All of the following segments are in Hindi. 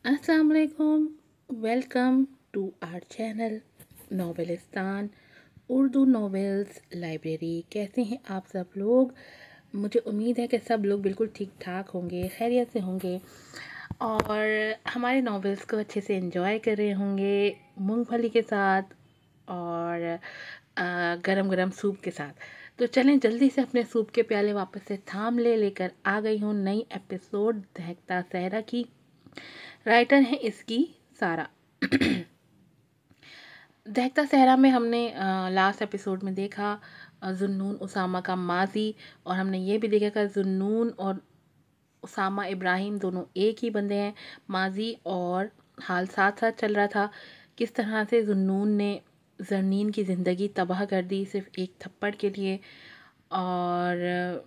अस्सलाम वालेकुम। Welcome to our channel Novelistan Urdu novels library. कैसे हैं आप सब लोग? मुझे उम्मीद है कि सब लोग बिल्कुल ठीक ठाक होंगे, खैरियत से होंगे और हमारे नॉवेल्स को अच्छे से एंजॉय कर रहे होंगे, मूंगफली के साथ और गरम गरम सूप के साथ। तो चलें जल्दी से अपने सूप के प्याले वापस से थाम लेकर आ गई हूँ नई एपिसोड दहकता सहरा की। राइटर है इसकी सारा। दहकता सहरा में हमने लास्ट एपिसोड में देखा जुन्नून उसामा का माजी, और हमने ये भी देखा कि जुन्नून और उसामा इब्राहिम दोनों एक ही बंदे हैं। माजी और हाल साथ साथ चल रहा था। किस तरह से जुन्नून ने जरनीन की ज़िंदगी तबाह कर दी सिर्फ एक थप्पड़ के लिए, और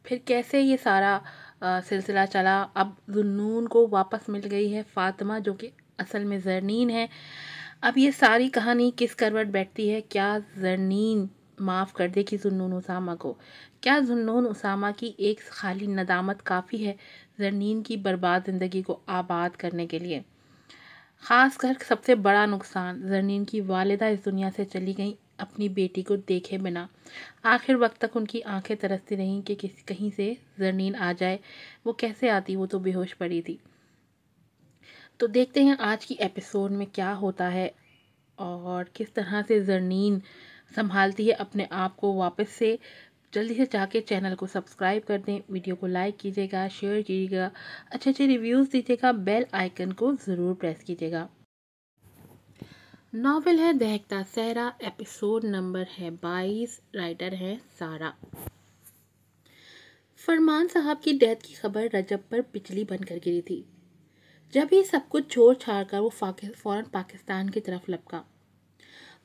फिर कैसे ये सारा सिलसिला चला। अब जुन्नून को वापस मिल गई है फ़ातिमा, जो कि असल में ज़रनीन है। अब ये सारी कहानी किस करवट बैठती है? क्या ज़रनीन माफ़ कर देगी जुन्नून उसामा को? क्या जुन्नून उसामा की एक खाली नदामत काफ़ी है ज़रनीन की बर्बाद ज़िंदगी को आबाद करने के लिए? ख़ासकर सबसे बड़ा नुकसान, ज़रनीन की वालिदा इस दुनिया से चली गई अपनी बेटी को देखे बिना। आखिर वक्त तक उनकी आंखें तरसती रहीं कि किसी कहीं से ज़रनीन आ जाए। वो कैसे आती? वो तो बेहोश पड़ी थी। तो देखते हैं आज की एपिसोड में क्या होता है और किस तरह से ज़रनीन संभालती है अपने आप को वापस से। जल्दी से जाके चैनल को सब्सक्राइब कर दें, वीडियो को लाइक कीजिएगा, शेयर कीजिएगा, अच्छे अच्छे रिव्यूज़ दीजिएगा, बेल आइकन को ज़रूर प्रेस कीजिएगा। नॉवेल है दहकता सहरा, एपिसोड नंबर है 22। राइटर है सारा। फरमान साहब की डेथ की खबर रजब पर बिजली बनकर गिरी थी। जब ही सब कुछ छोड़ छाड़ कर वो फौरन पाकिस्तान की तरफ लपका।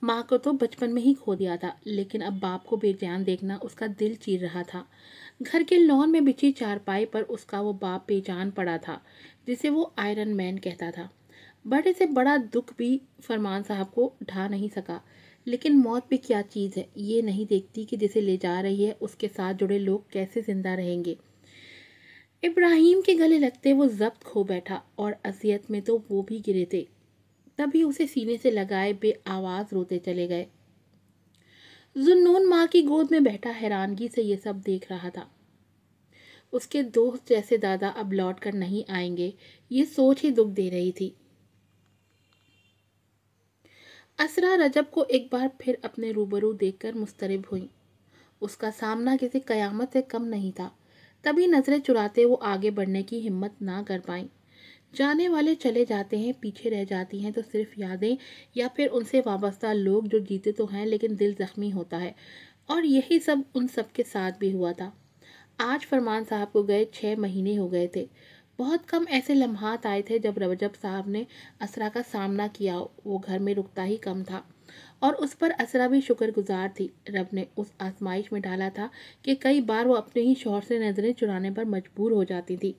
माँ को तो बचपन में ही खो दिया था, लेकिन अब बाप को बेजान देखना उसका दिल चीर रहा था। घर के लॉन में बिछी चारपाई पर उसका वो बाप बेजान पड़ा था, जिसे वो आयरन मैन कहता था। बड़े से बड़ा दुख भी फरमान साहब को ढा नहीं सका। लेकिन मौत भी क्या चीज़ है, ये नहीं देखती कि जिसे ले जा रही है उसके साथ जुड़े लोग कैसे जिंदा रहेंगे। इब्राहिम के गले लगते वो जब्त खो बैठा, और असियत में तो वो भी गिरे थे। तभी उसे सीने से लगाए बे आवाज रोते चले गए। जुन्नून माँ की गोद में बैठा हैरानगी से ये सब देख रहा था। उसके दोस्त जैसे दादा अब लौट कर नहीं आएंगे, ये सोच ही दुख दे रही थी। असरा रजब को एक बार फिर अपने रूबरू देखकर मुस्तरब हुई। उसका सामना किसी कयामत से कम नहीं था। तभी नजरें चुराते वो आगे बढ़ने की हिम्मत ना कर पाई। जाने वाले चले जाते हैं, पीछे रह जाती हैं तो सिर्फ यादें या फिर उनसे वाबस्ता लोग जो जीते तो हैं लेकिन दिल जख्मी होता है। और यही सब उन सब के साथ भी हुआ था। आज फरमान साहब को गए 6 महीने हो गए थे। बहुत कम ऐसे लम्हात आए थे जब रजब साहब ने असरा का सामना किया। वो घर में रुकता ही कम था, और उस पर असरा भी शुक्रगुजार थी। रब ने उस आजमाइश में डाला था कि कई बार वो अपने ही शौहर से नजरें चुराने पर मजबूर हो जाती थी।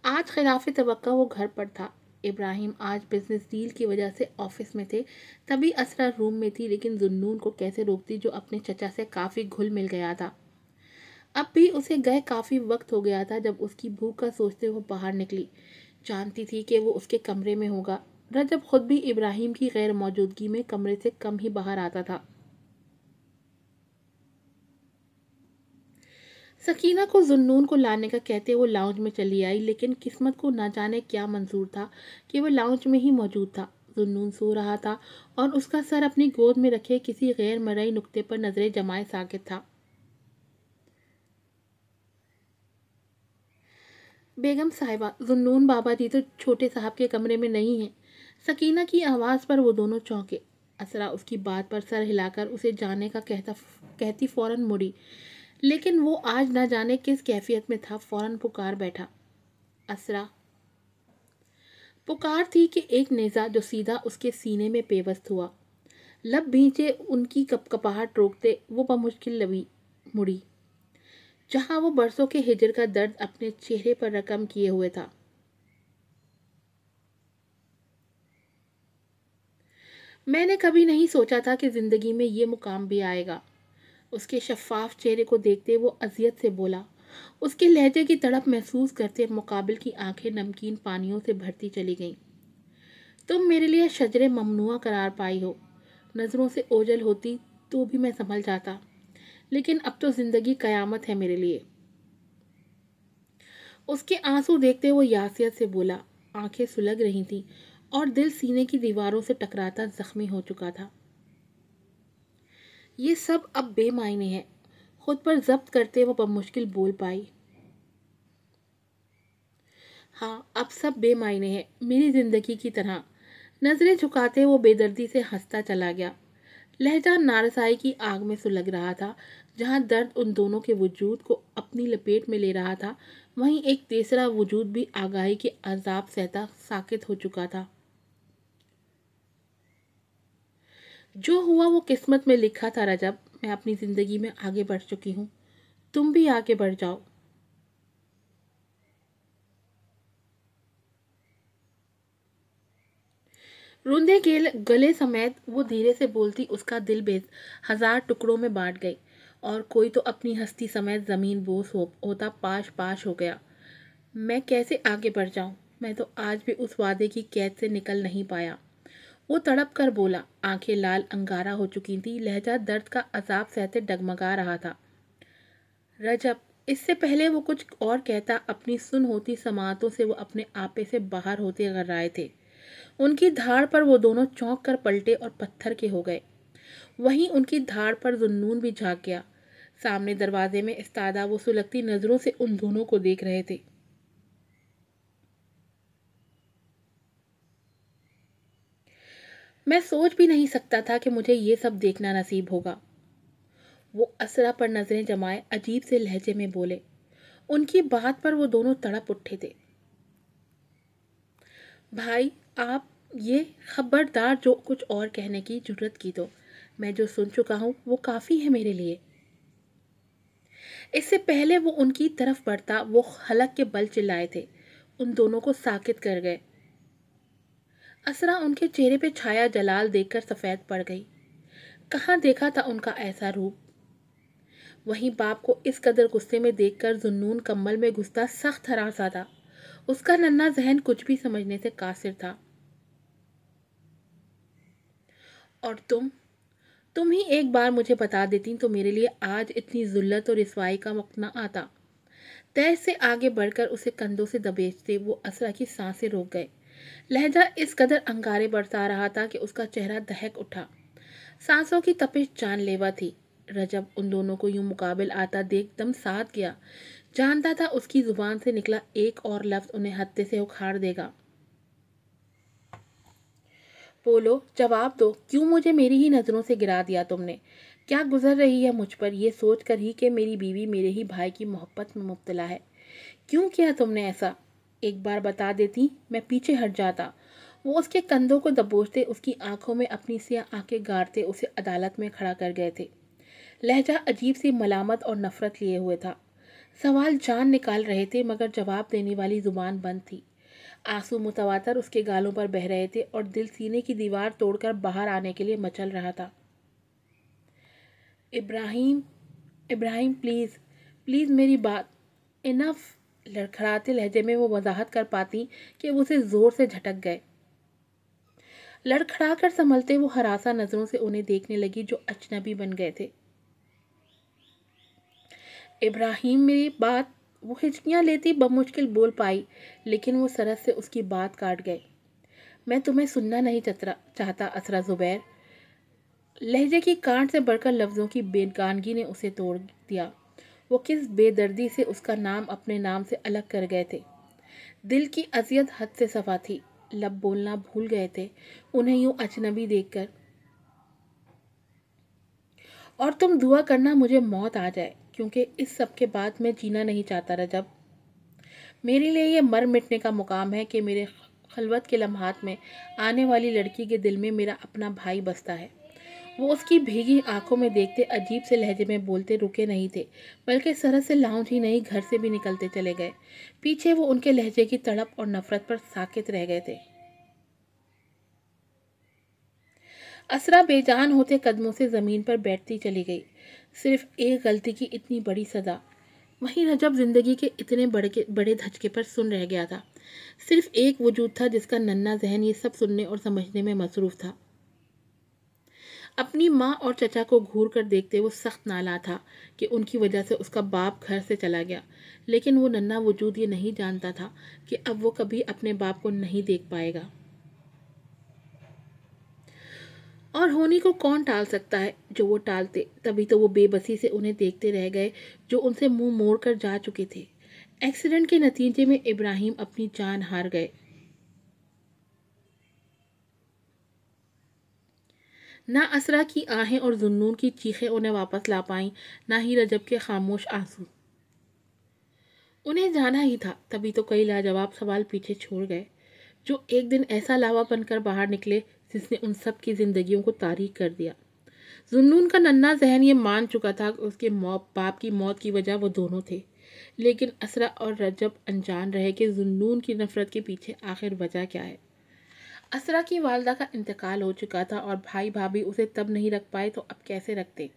आज खिलाफ तवक्का वो घर पर था। इब्राहिम आज बिजनेस डील की वजह से ऑफिस में थे। तभी असरा रूम में थी, लेकिन जुन्नून को कैसे रोकती जो अपने चचा से काफ़ी घुल मिल गया था। अब भी उसे गए काफ़ी वक्त हो गया था जब उसकी भूख का सोचते वो बाहर निकली। जानती थी कि वो उसके कमरे में होगा। रजब खुद भी इब्राहिम की गैर मौजूदगी में कमरे से कम ही बाहर आता था। सकीना को जुन्नून को लाने का कहते वो लाउंज में चली आई, लेकिन किस्मत को ना जाने क्या मंजूर था कि वो लाउंज में ही मौजूद था। जुन्नून सो रहा था और उसका सर अपनी गोद में रखे किसी गैर मरई नुक्ते पर नजरें जमाए साकित था। बेगम साहिबा, जुन्नून बाबा जी तो छोटे साहब के कमरे में नहीं हैं। सकीना की आवाज़ पर वो दोनों चौंके। असरा उसकी बात पर सर हिलाकर उसे जाने का कहती फौरन मुड़ी, लेकिन वो आज न जाने किस कैफियत में था, फौरन पुकार बैठा। असरा। पुकार थी कि एक नेज़ा जो सीधा उसके सीने में पेवस्त हुआ। लब भींचे उनकी कपकपाहट रोकते वो बमुश्किल लबी मुड़ी, जहां वो बरसों के हिजर का दर्द अपने चेहरे पर रकम किए हुए था। मैंने कभी नहीं सोचा था कि जिंदगी में ये मुकाम भी आएगा। उसके शफाफ चेहरे को देखते वो अजियत से बोला। उसके लहजे की तड़प महसूस करते मुकाबिल की आंखें नमकीन पानियों से भरती चली गईं। तुम मेरे लिए शजरे ममनुआ करार पाई हो। नज़रों से ओझल होती तो भी मैं संभल जाता, लेकिन अब तो जिंदगी कयामत है मेरे लिए। उसके आंसू देखते वो यासियत से बोला। आंखें सुलग रही थीं और दिल सीने की दीवारों से टकराता जख्मी हो चुका था। ये सब अब बेमायने है। खुद पर जब्त करते वो बमुश्किल बोल पाई। हाँ, अब सब बेमायने है, मेरी जिंदगी की तरह। नजरें झुकाते वो बेदर्दी से हंसता चला गया। लहजा नारसाई की आग में सुलग रहा था। जहाँ दर्द उन दोनों के वजूद को अपनी लपेट में ले रहा था, वहीं एक तीसरा वजूद भी आगाही के अजाब सहता साकित हो चुका था। जो हुआ वो किस्मत में लिखा था रजब। मैं अपनी जिंदगी में आगे बढ़ चुकी हूँ, तुम भी आगे बढ़ जाओ। रूंधे गले समेत वो धीरे से बोलती उसका दिल बेच हजार टुकड़ों में बांट गई। और कोई तो अपनी हस्ती समेत जमीन बोस होता पाश पाश हो गया। मैं कैसे आगे बढ़ जाऊं? मैं तो आज भी उस वादे की कैद से निकल नहीं पाया। वो तड़प कर बोला। आंखें लाल अंगारा हो चुकी थी, लहजा दर्द का अजाब सहते डगमगा रहा था। रजब, इससे पहले वो कुछ और कहता, अपनी सुन होती समातों से वो अपने आपे से बाहर होते गर्राए थे। उनकी धाड़ पर वो दोनों चौंक कर पलटे और पत्थर के हो गए। वहीं उनकी धाड़ पर जुन्नून भी झांक गया। सामने दरवाजे में इस्तादा वो सुलगती नजरों से उन दोनों को देख रहे थे। मैं सोच भी नहीं सकता था कि मुझे ये सब देखना नसीब होगा। वो असरा पर नजरें जमाए अजीब से लहजे में बोले। उनकी बात पर वो दोनों तड़प उठे थे। भाई, आप ये खबरदार जो कुछ और कहने की जुर्रत की तो मैं जो सुन चुका हूं वो काफी है मेरे लिए। इससे पहले वो उनकी तरफ बढ़ता, वो हलक के बल चिल्लाए थे, उन दोनों को साकित कर गए। असरा उनके चेहरे पे छाया जलाल देखकर सफेद पड़ गई। कहाँ देखा था उनका ऐसा रूप। वहीं बाप को इस कदर गुस्से में देखकर जुन्नून कम्बल में घुसता सख्त हरासा था। उसका नन्हा जहन कुछ भी समझने से कासिर था। और तुम ही एक बार मुझे बता देती तो मेरे लिए आज इतनी जुल्लत और रिसवाई का वक्त न आता। तय से आगे बढ़कर उसे कंधों से दबेचते वो असरा की सांसें रोक गए। लहजा इस कदर अंगारे बरसा रहा था कि उसका चेहरा दहक उठा। सांसों की तपिश जानलेवा थी। रजब उन दोनों को यूं मुकाबिल आता देख दम साध गया। जानता था उसकी जुबान से निकला एक और लफ्ज उन्हें हत्थे से उखाड़ देगा। बोलो, जवाब दो, क्यों मुझे मेरी ही नज़रों से गिरा दिया तुमने? क्या गुजर रही है मुझ पर ये सोच कर ही कि मेरी बीवी मेरे ही भाई की मोहब्बत में मुब्तला है? क्यों किया तुमने ऐसा? एक बार बता देती मैं पीछे हट जाता। वो उसके कंधों को दबोचते, उसकी आंखों में अपनी सियाह आंखें गाड़ते उसे अदालत में खड़ा कर गए थे। लहजा अजीब सी मलामत और नफरत लिए हुए था। सवाल जान निकाल रहे थे मगर जवाब देने वाली जुबान बंद थी। आंसू मुतवातर उसके गालों पर बह रहे थे और दिल सीने की दीवार तोड़कर बाहर आने के लिए मचल रहा था। इब्राहिम, इब्राहिम, प्लीज़, प्लीज़ मेरी बात। इनफ। लड़खड़ाते लहजे में वो वजाहत कर पाती कि वो उसे जोर से झटक गए। लड़खड़ा कर संभलते वो हरासा नजरों से उन्हें देखने लगी जो अजनबी बन गए थे। इब्राहिम, मेरी बात। वो हिचकियां लेती बमुश्किल बोल पाई, लेकिन वो सरस से उसकी बात काट गए। मैं तुम्हें सुनना नहीं चाहता असरा जुबैर। लहजे की कांट से बढ़कर लफ्ज़ों की बेगानगी ने उसे तोड़ दिया। वो किस बेदर्दी से उसका नाम अपने नाम से अलग कर गए थे। दिल की अजियत हद से सफा थी। लब बोलना भूल गए थे उन्हें यूं अजनबी देखकर। और तुम दुआ करना मुझे मौत आ जाए, क्योंकि इस सब के बाद मैं जीना नहीं चाहता रजब। मेरे लिए ये मर मिटने का मुकाम है कि मेरे खलवत के लम्हात में आने वाली लड़की के दिल में मेरा अपना भाई बसता है। वो उसकी भीगी आंखों में देखते अजीब से लहजे में बोलते रुके नहीं थे, बल्कि सरस से लाउंज ही नहीं घर से भी निकलते चले गए। पीछे वो उनके लहजे की तड़प और नफरत पर साकित रह गए थे। असरा बेजान होते कदमों से जमीन पर बैठती चली गई। सिर्फ एक गलती की इतनी बड़ी सजा। वहीं रजब जिंदगी के इतने बड़े बड़े धचके पर सुन रह गया था। सिर्फ एक वजूद था जिसका नन्हा जहन ये सब सुनने और समझने में मसरूफ था। अपनी माँ और चचा को घूर कर देखते वो सख्त नाला था कि उनकी वजह से उसका बाप घर से चला गया, लेकिन वो नन्हा वजूद ये नहीं जानता था कि अब वो कभी अपने बाप को नहीं देख पाएगा। और होनी को कौन टाल सकता है जो वो टालते, तभी तो वो बेबसी से उन्हें देखते रह गए जो उनसे मुंह मोड़ कर जा चुके थे। एक्सीडेंट के नतीजे में इब्राहिम अपनी जान हार गए। ना असरा की आहें और जुन्नून की चीखें उन्हें वापस ला पाईं, ना ही रजब के खामोश आंसू। उन्हें जाना ही था, तभी तो कई लाजवाब सवाल पीछे छोड़ गए जो एक दिन ऐसा लावा बनकर बाहर निकले जिसने उन सब की जिंदगियों को तारीक कर दिया। जुन्नून का नन्हा जहन ये मान चुका था कि उसके बाप की मौत की वजह वो दोनों थे, लेकिन असरा और रजब अनजान रहे कि जुन्नून की नफरत के पीछे आखिर वजह क्या है। असरा की वालदा का इंतकाल हो चुका था और भाई भाभी उसे तब नहीं रख पाए तो अब कैसे रखते।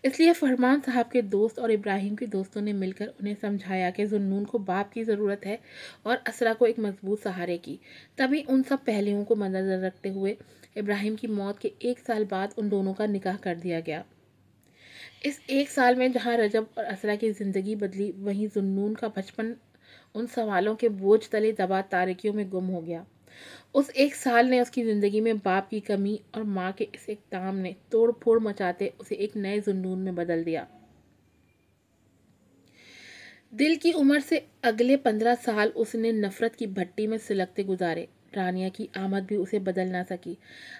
इसलिए फरमान साहब के दोस्त और इब्राहिम के दोस्तों ने मिलकर उन्हें समझाया कि जुन्नून को बाप की ज़रूरत है और असरा को एक मजबूत सहारे की। तभी उन सब पहलुओं को मद्देनजर रखते हुए इब्राहिम की मौत के 1 साल बाद उन दोनों का निकाह कर दिया गया। इस 1 साल में जहाँ रजब और असरा की ज़िंदगी बदली, वहीं जुन्नून का बचपन उन सवालों के बोझ तले दबा तारीकियों में गुम हो गया। उस 1 साल ने उसकी ज़िंदगी में बाप की कमी और माँ के इस इक़दाम ने तोड़ फोड़ मचाते उसे एक नए जुनून में बदल दिया। दिल की उम्र से अगले 15 साल उसने नफरत की भट्टी में सिलकते गुजारे। रानिया की आमद भी उसे बदल ना सकी।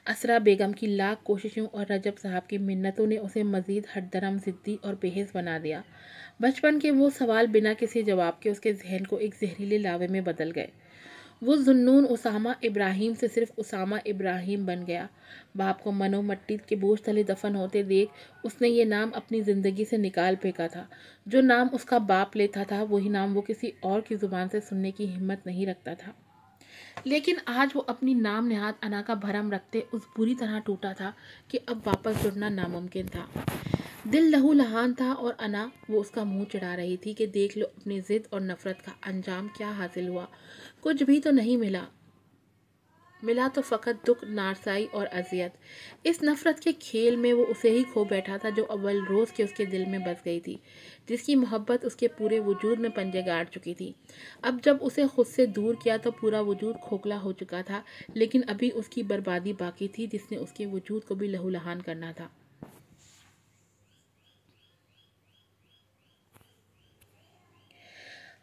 असरा बेगम की लाख कोशिशों और रजब साहब की मिन्नतों ने उसे मजीद हटदरम, ज़िद्दी और बेहिस बना दिया। बचपन के वो सवाल बिना किसी जवाब के उसके जहन को एक जहरीले लावे में बदल गए। वो जुन्नून उसामा इब्राहिम से सिर्फ उसामा इब्राहिम बन गया। बाप को मनो मट्टी के बोझ तले दफन होते देख उसने ये नाम अपनी ज़िंदगी से निकाल फेंका था। जो नाम उसका बाप लेता था वही नाम वो किसी और की ज़ुबान से सुनने की हिम्मत नहीं रखता था। लेकिन आज वो अपनी नाम नेहाद अना का भरम रखते उस बुरी तरह टूटा था कि अब वापस जुड़ना नामुमकिन था। दिल लहू लहान था और अना वो उसका मुंह चढ़ा रही थी कि देख लो अपनी जिद और नफरत का अंजाम क्या हासिल हुआ। कुछ भी तो नहीं मिला, मिला तो फ़कत दुख, नारसाई और अजियत। इस नफ़रत के खेल में वो उसे ही खो बैठा था जो अव्वल रोज़ के उसके दिल में बस गई थी, जिसकी मोहब्बत उसके पूरे वजूद में पंजे गाड़ चुकी थी। अब जब उसे खुद से दूर किया तो पूरा वजूद खोखला हो चुका था, लेकिन अभी उसकी बर्बादी बाकी थी जिसने उसके वजूद को भी लहूलुहान करना था।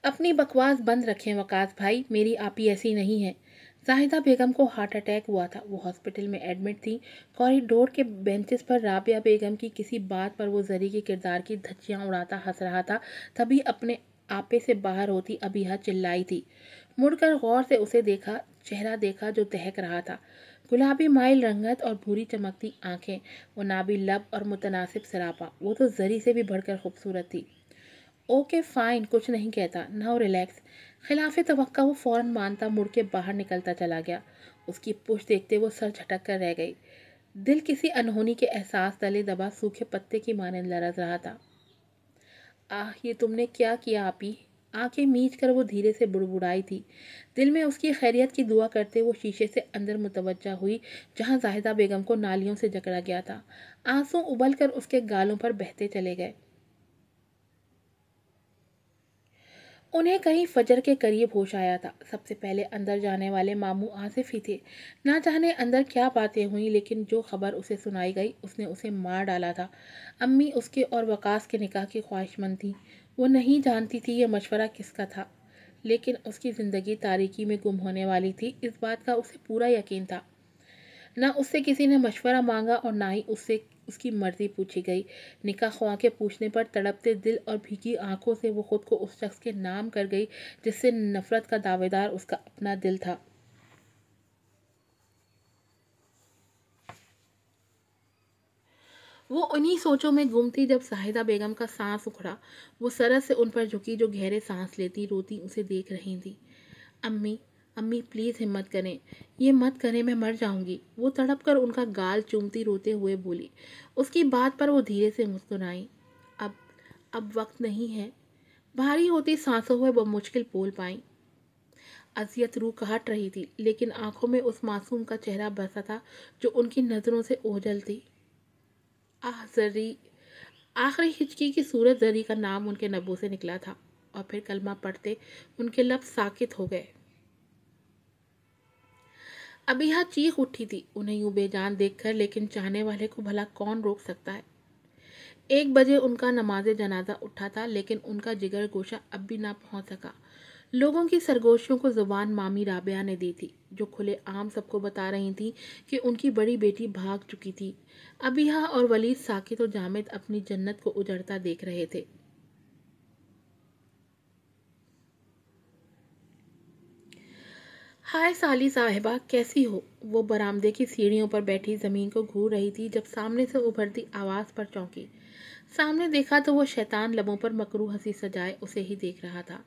अपनी बकवास बंद रखें वकास भाई, मेरी आपी ऐसी नहीं है। जाहिदा बेगम को हार्ट अटैक हुआ था, वो हॉस्पिटल में एडमिट थी। कॉरिडोर के बेंचेस पर राबिया बेगम की किसी बात पर वो जरी के किरदार की धज्जियां उड़ाता हंस रहा था, तभी अपने आपे से बाहर होती अबीहा चिल्लाई थी। मुड़कर गौर से उसे देखा, चेहरा देखा जो दहक रहा था। गुलाबी माइल रंगत और भूरी चमकती आंखें, वो नाबी लब और मुतनासिब सरापा, वो तो जरी से भी बढ़कर खूबसूरत थी। ओके फाइन, कुछ नहीं कहता, नाउ रिलैक्स। खिलाफ तवक्का वो फ़ौरन मानता मुड़ के बाहर निकलता चला गया। उसकी पुश्त देखते वो सर झटक कर रह गई। दिल किसी अनहोनी के एहसास तले दबा सूखे पत्ते की मानंद लरज़ रहा था। आह, ये तुमने क्या किया आपी? आंखें मीच कर वो धीरे से बुड़बुड़ाई थी। दिल में उसकी खैरियत की दुआ करते वो शीशे से अंदर मुतवज्जा हुई जहाँ जाहिदा बेगम को नालियों से जकड़ा गया था। आंसू उबल कर उसके गालों पर बहते चले गए। उन्हें कहीं फजर के करीब होश आया था। सबसे पहले अंदर जाने वाले मामू आसिफ ही थे। ना जाने अंदर क्या बातें हुई, लेकिन जो खबर उसे सुनाई गई उसने उसे मार डाला था। अम्मी उसके और वकास के निकाह की ख्वाहिशमंद थी। वो नहीं जानती थी ये मशवरा किसका था, लेकिन उसकी ज़िंदगी तारीकी में गुम होने वाली थी, इस बात का उसे पूरा यकीन था। ना उससे किसी ने मशवरा मांगा और ना ही उससे उसकी मर्जी पूछी गई। निकाह ख्वाह के पूछने पर तड़पते दिल और भीगी आंखों से वो खुद को उस शख्स के नाम कर गई जिससे नफरत का दावेदार उसका अपना दिल था। वो उन्हीं सोचों में गुम थी जब साहिदा बेगम का सांस उखड़ा। वो सरस से उन पर झुकी जो गहरे सांस लेती रोती उसे देख रही थी। अम्मी, अम्मी प्लीज़ हिम्मत करें, ये मत करें, मैं मर जाऊंगी। वो तड़प कर उनका गाल चूमती रोते हुए बोली। उसकी बात पर वो धीरे से मुस्कुराई। अब अब वक्त नहीं है, भारी होती सांसों में बमुश्किल बोल पाई। अजियत रूह काट रही थी, लेकिन आंखों में उस मासूम का चेहरा बसा था जो उनकी नज़रों से ओझल थी। आह जरी। आखिरी हिचकी की सूरत जरी का नाम उनके नब्बों से निकला था और फिर कलमा पढ़ते उनके लब साकित हो गए। अभी यहाँ चीख उठी थी उन्हें यूं बेजान देखकर, लेकिन चाहने वाले को भला कौन रोक सकता है। 1 बजे उनका नमाज जनाजा उठा था, लेकिन उनका जिगर गोशा अब भी ना पहुंच सका। लोगों की सरगोशियों को जुबान मामी राबिया ने दी थी, जो खुले आम सबको बता रही थी कि उनकी बड़ी बेटी भाग चुकी थी। अबिहा और वलीद साकित और जामिद अपनी जन्नत को उजड़ता देख रहे थे। हाय साली साहिबा, कैसी हो? वो बरामदे की सीढ़ियों पर बैठी जमीन को घूर रही थी जब सामने से उभरती आवाज पर चौंकी। सामने देखा तो वो शैतान लबों पर मकरू हंसी सजाए उसे ही देख रहा था।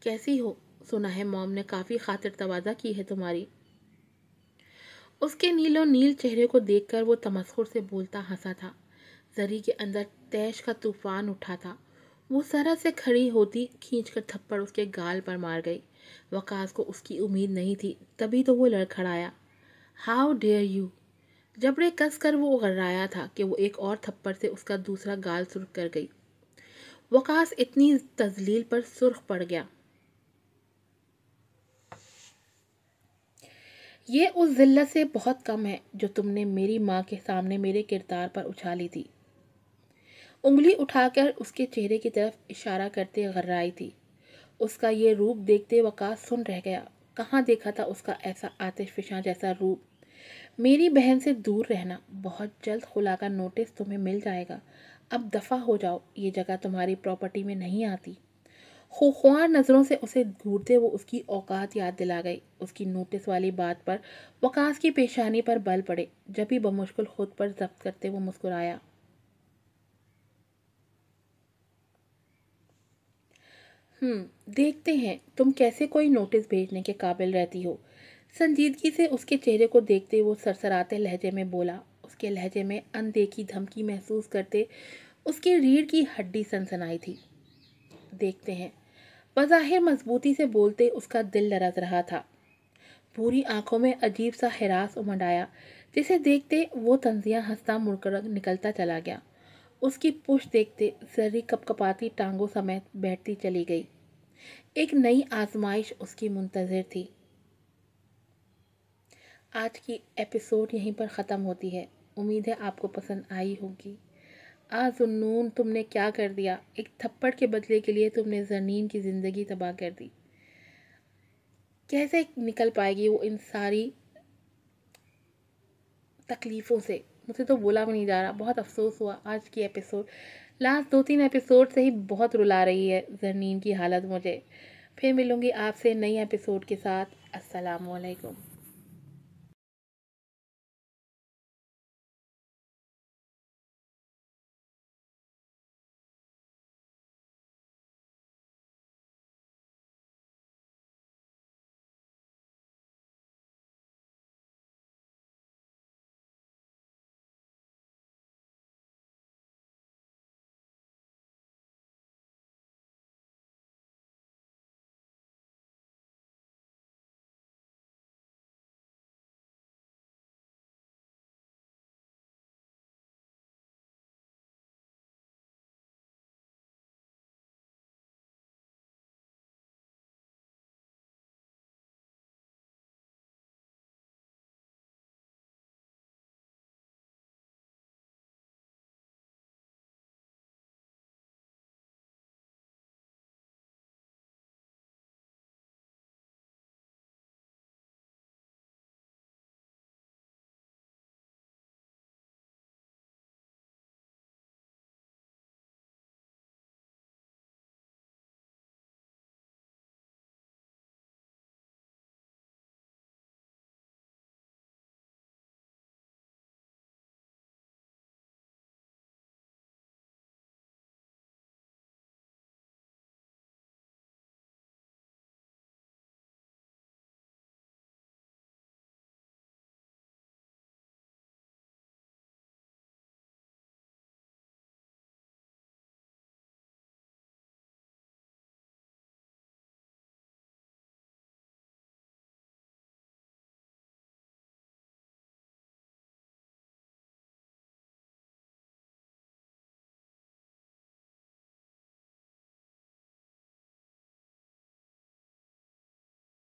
कैसी हो? सुना है मॉम ने काफी खातिर तवाज़ा की है तुम्हारी। उसके नीलो नील चेहरे को देखकर वो तमस्खुर से बोलता हंसा था। जरी के अंदर तैश का तूफान उठा था। वो सरह से खड़ी होती खींचकर थप्पड़ उसके गाल पर मार गई। वकास को उसकी उम्मीद नहीं थी, तभी तो वो लड़खड़ाया। How dare you. जबड़े कस कर वो गर्राया था कि वो एक और थप्पड़ से उसका दूसरा गाल सुर्ख कर गई। वकास इतनी तजलील पर सुर्ख पड़ गया। ये उस जिल्लत से बहुत कम है जो तुमने मेरी माँ के सामने मेरे किरदार पर उछाली थी। उंगली उठाकर उसके चेहरे की तरफ इशारा करते गर्राई थी। उसका ये रूप देखते वकास सुन रह गया। कहाँ देखा था उसका ऐसा आतिशफिशां जैसा रूप। मेरी बहन से दूर रहना, बहुत जल्द खुला का नोटिस तुम्हें मिल जाएगा। अब दफ़ा हो जाओ, ये जगह तुम्हारी प्रॉपर्टी में नहीं आती। खूंखार नज़रों से उसे घूरते वो उसकी औकात याद दिला गई। उसकी नोटिस वाली बात पर वकास की पेशानी पर बल पड़े। जब भी बमुश्किल खुद पर जब्त करते वो मुस्कुराया। देखते हैं तुम कैसे कोई नोटिस भेजने के काबिल रहती हो। संजीदगी से उसके चेहरे को देखते वो सरसराते लहजे में बोला। उसके लहजे में अनदेखी धमकी महसूस करते उसकी रीढ़ की हड्डी सनसनाई थी। देखते हैं। बज़ाहिर मजबूती से बोलते उसका दिल लरज रहा था। पूरी आंखों में अजीब सा हिरास उमड़ आया, जिसे देखते वो तंजिया हंसता मुड़कर निकलता चला गया। उसकी पुश्त देखते जर्री कपकपाती टांगों समेत बैठती चली गई। एक नई आजमाइश उसकी मुंतजर थी। आज की एपिसोड यहीं पर ख़त्म होती है। उम्मीद है आपको पसंद आई होगी। जुन्नून, तुमने क्या कर दिया? एक थप्पड़ के बदले के लिए तुमने जरनीन की ज़िंदगी तबाह कर दी। कैसे निकल पाएगी वो इन सारी तकलीफ़ों से? मुझे तो बोला भी नहीं जा रहा। बहुत अफसोस हुआ आज की एपिसोड। लास्ट 2-3 एपिसोड से ही बहुत रुला रही है जरनीन की हालत मुझे। फिर मिलूँगी आपसे नई एपिसोड के साथ। अस्सलाम वालेकुम।